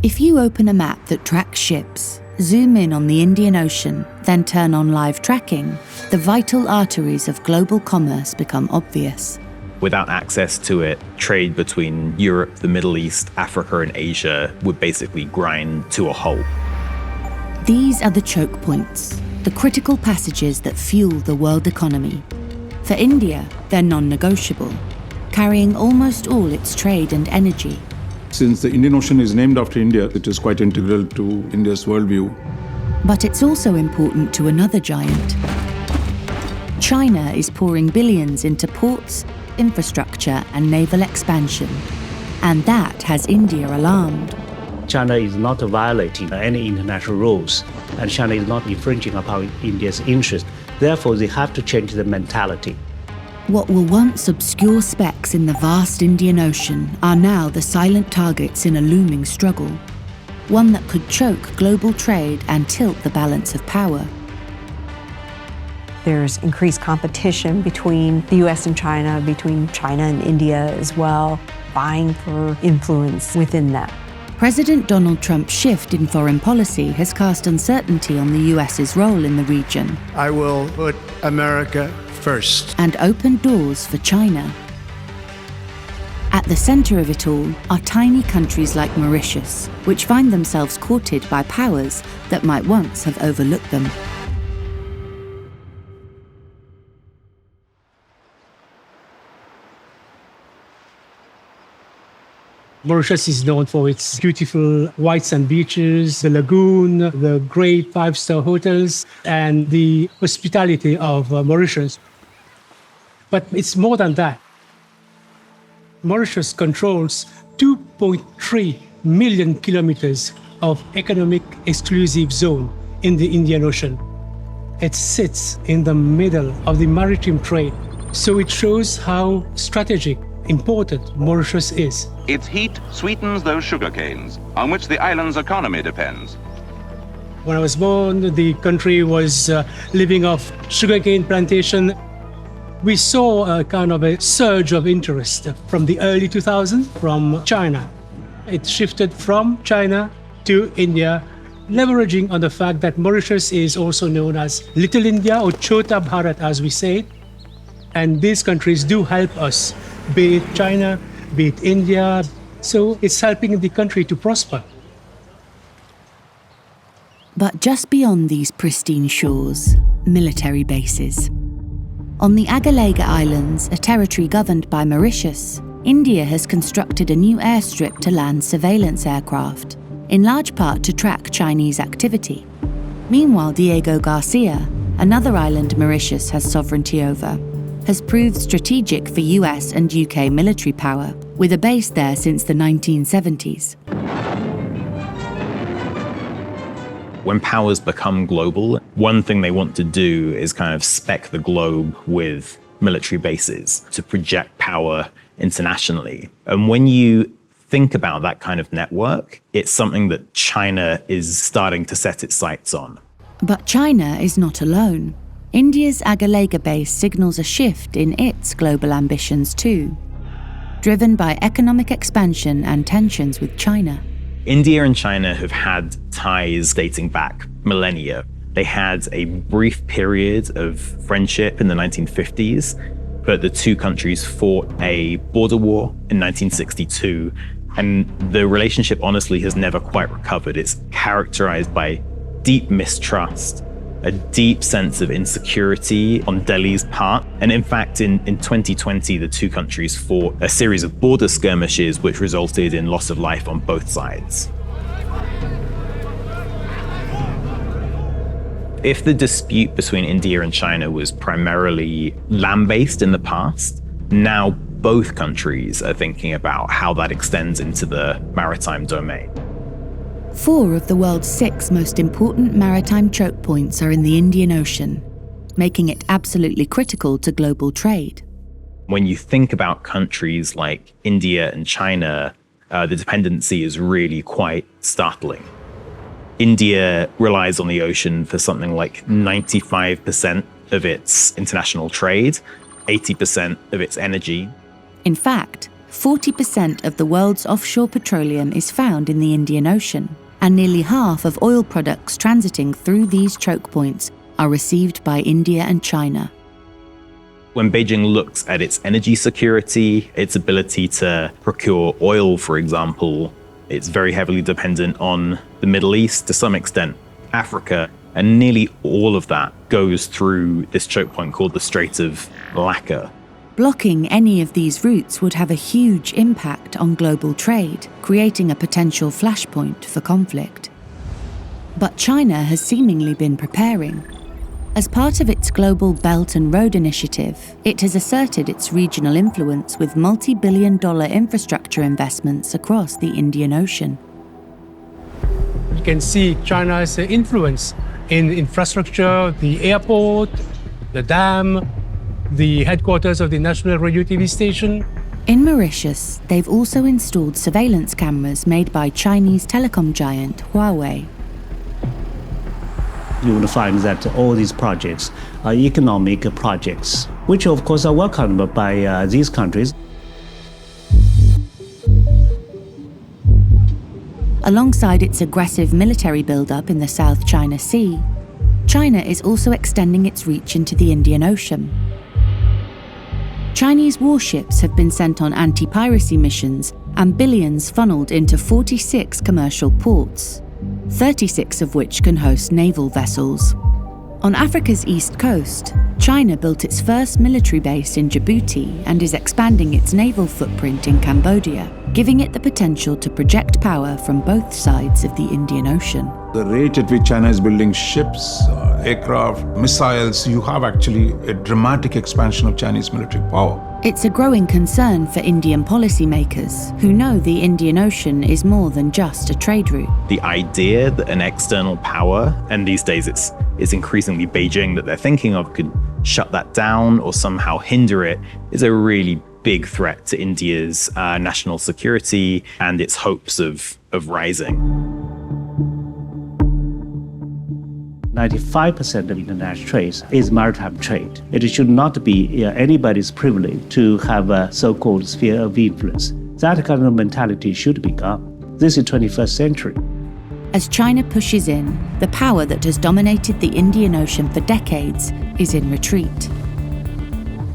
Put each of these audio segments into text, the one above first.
If you open a map that tracks ships, zoom in on the Indian Ocean, then turn on live tracking, the vital arteries of global commerce become obvious. Without access to it, trade between Europe, the Middle East, Africa, and Asia would basically grind to a halt. These are the choke points, the critical passages that fuel the world economy. For India, they're non-negotiable, carrying almost all its trade and energy. Since the Indian Ocean is named after India, it is quite integral to India's worldview. But it's also important to another giant. China is pouring billions into ports, infrastructure, and naval expansion. And that has India alarmed. China is not violating any international rules, and China is not infringing upon India's interest. Therefore, they have to change the mentality. What were once obscure specks in the vast Indian Ocean are now the silent targets in a looming struggle, one that could choke global trade and tilt the balance of power. There's increased competition between the US and China, between China and India as well, vying for influence within that. President Donald Trump's shift in foreign policy has cast uncertainty on the US's role in the region. I will put America first. And opened doors for China. At the centre of it all are tiny countries like Mauritius, which find themselves courted by powers that might once have overlooked them. Mauritius is known for its beautiful white sand beaches, the lagoon, the great five-star hotels, and the hospitality of Mauritius. But it's more than that. Mauritius controls 2.3 million kilometers of economic exclusive zone in the Indian Ocean. It sits in the middle of the maritime trade, so it shows how strategic, important Mauritius is. Its heat sweetens those sugar canes on which the island's economy depends. When I was born, the country was living off sugarcane plantation. We saw a kind of a surge of interest from the early 2000s from China. It shifted from China to India, leveraging on the fact that Mauritius is also known as Little India or Chota Bharat, as we say. And these countries do help us, be it China, be it India. So it's helping the country to prosper. But just beyond these pristine shores, military bases. On the Agalega Islands, a territory governed by Mauritius, India has constructed a new airstrip to land surveillance aircraft, in large part to track Chinese activity. Meanwhile, Diego Garcia, another island Mauritius has sovereignty over, has proved strategic for US and UK military power, with a base there since the 1970s. When powers become global, one thing they want to do is kind of spec the globe with military bases to project power internationally. And when you think about that kind of network, it's something that China is starting to set its sights on. But China is not alone. India's Agalega base signals a shift in its global ambitions too, driven by economic expansion and tensions with China. India and China have had ties dating back millennia. They had a brief period of friendship in the 1950s, but the two countries fought a border war in 1962, and the relationship honestly has never quite recovered. It's characterized by deep mistrust, a deep sense of insecurity on Delhi's part. And in fact, in 2020, the two countries fought a series of border skirmishes which resulted in loss of life on both sides. If the dispute between India and China was primarily land-based in the past, now both countries are thinking about how that extends into the maritime domain. 4 of the world's 6 most important maritime choke points are in the Indian Ocean, making it absolutely critical to global trade. When you think about countries like India and China, the dependency is really quite startling. India relies on the ocean for something like 95% of its international trade, 80% of its energy. In fact, 40% of the world's offshore petroleum is found in the Indian Ocean, and nearly half of oil products transiting through these choke points are received by India and China. When Beijing looks at its energy security, its ability to procure oil, for example, it's very heavily dependent on the Middle East, to some extent Africa, and nearly all of that goes through this choke point called the Strait of Malacca. Blocking any of these routes would have a huge impact on global trade, creating a potential flashpoint for conflict. But China has seemingly been preparing. As part of its global Belt and Road Initiative, it has asserted its regional influence with multi-billion-dollar infrastructure investments across the Indian Ocean. You can see China's influence in infrastructure, the airport, the dam, the headquarters of the National Radio TV station. In Mauritius, they've also installed surveillance cameras made by Chinese telecom giant Huawei. You will find that all these projects are economic projects, which of course are welcomed by these countries. Alongside its aggressive military build-up in the South China Sea, China is also extending its reach into the Indian Ocean. Chinese warships have been sent on anti-piracy missions and billions funneled into 46 commercial ports, 36 of which can host naval vessels. On Africa's east coast, China built its first military base in Djibouti and is expanding its naval footprint in Cambodia, giving it the potential to project power from both sides of the Indian Ocean. The rate at which China is building ships, aircraft, missiles, you have actually a dramatic expansion of Chinese military power. It's a growing concern for Indian policymakers who know the Indian Ocean is more than just a trade route. The idea that an external power, and these days it's increasingly Beijing that they're thinking of, could shut that down or somehow hinder it, is a really big threat to India's national security and its hopes of rising. 95% of international trade is maritime trade. It should not be anybody's privilege to have a so-called sphere of influence. That kind of mentality should be gone. This is 21st century. As China pushes in, the power that has dominated the Indian Ocean for decades is in retreat.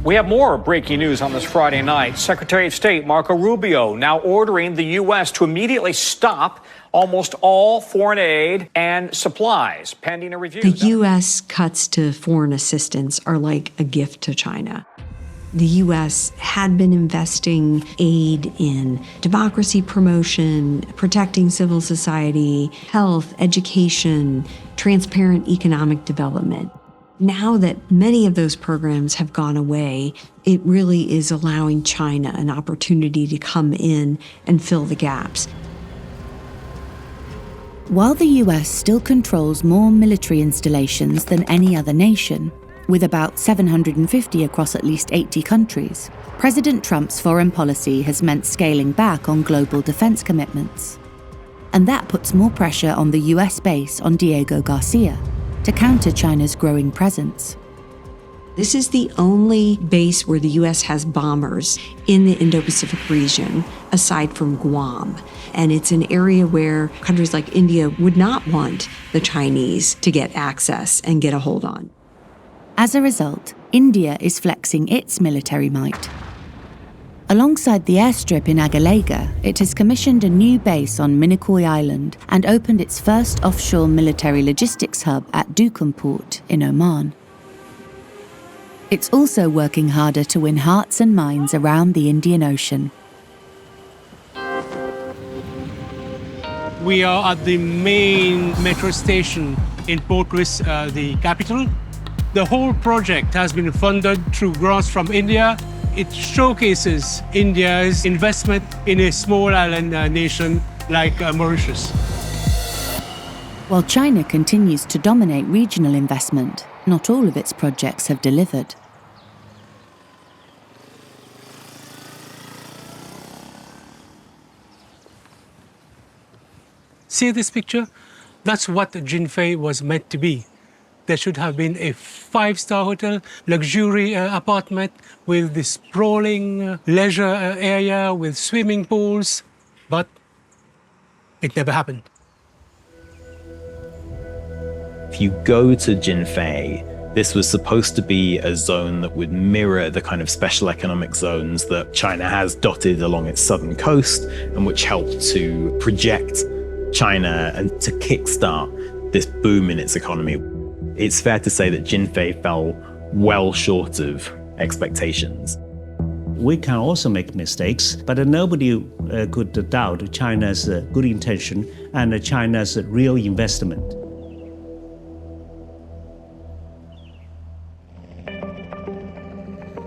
We have more breaking news on this Friday night. Secretary of State Marco Rubio now ordering the U.S. to immediately stop almost all foreign aid and supplies, pending a review. The U.S. cuts to foreign assistance are like a gift to China. The U.S. had been investing aid in democracy promotion, protecting civil society, health, education, transparent economic development. Now that many of those programs have gone away, it really is allowing China an opportunity to come in and fill the gaps. While the US still controls more military installations than any other nation, with about 750 across at least 80 countries, President Trump's foreign policy has meant scaling back on global defense commitments. And that puts more pressure on the US base on Diego Garcia to counter China's growing presence. This is the only base where the U.S. has bombers in the Indo-Pacific region, aside from Guam. And it's an area where countries like India would not want the Chinese to get access and get a hold on. As a result, India is flexing its military might. Alongside the airstrip in Agalega, it has commissioned a new base on Minicoy Island and opened its first offshore military logistics hub at Duqm Port in Oman. It's also working harder to win hearts and minds around the Indian Ocean. We are at the main metro station in Port Louis, the capital. The whole project has been funded through grants from India. It showcases India's investment in a small island nation like Mauritius. While China continues to dominate regional investment, not all of its projects have delivered. See this picture? That's what Jin Fei was meant to be. There should have been a 5-star hotel, luxury apartment with this sprawling leisure area with swimming pools, but it never happened. If you go to Jinfei, this was supposed to be a zone that would mirror the kind of special economic zones that China has dotted along its southern coast and which helped to project China and to kickstart this boom in its economy. It's fair to say that Jinfei fell well short of expectations. We can also make mistakes, but nobody could doubt China's good intention and China's real investment.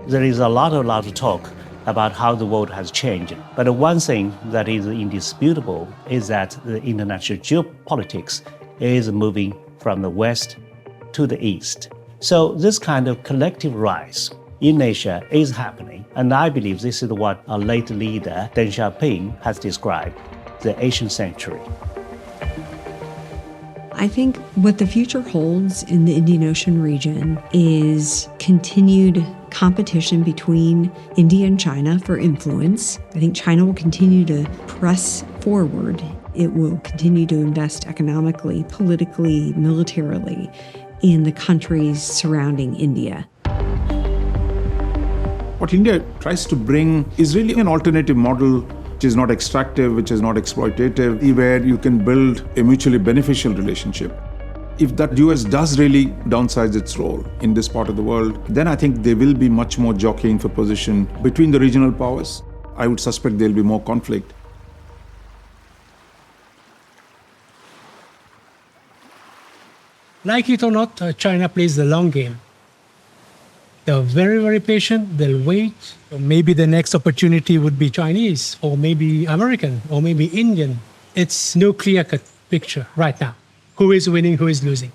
There is a lot of talk about how the world has changed. But one thing that is indisputable is that the international geopolitics is moving from the west to the east. So this kind of collective rise in Asia is happening. And I believe this is what our late leader, Deng Xiaoping, has described, the Asian century. I think what the future holds in the Indian Ocean region is continued competition between India and China for influence. I think China will continue to press forward. It will continue to invest economically, politically, militarily in the countries surrounding India. What India tries to bring is really an alternative model which is not extractive, which is not exploitative, where you can build a mutually beneficial relationship. If that US does really downsize its role in this part of the world, then I think there will be much more jockeying for position between the regional powers. I would suspect there will be more conflict. Like it or not, China plays the long game. They're very, very patient. They'll wait. Or maybe the next opportunity would be Chinese, or maybe American, or maybe Indian. It's no clear-cut picture right now. Who is winning, who is losing?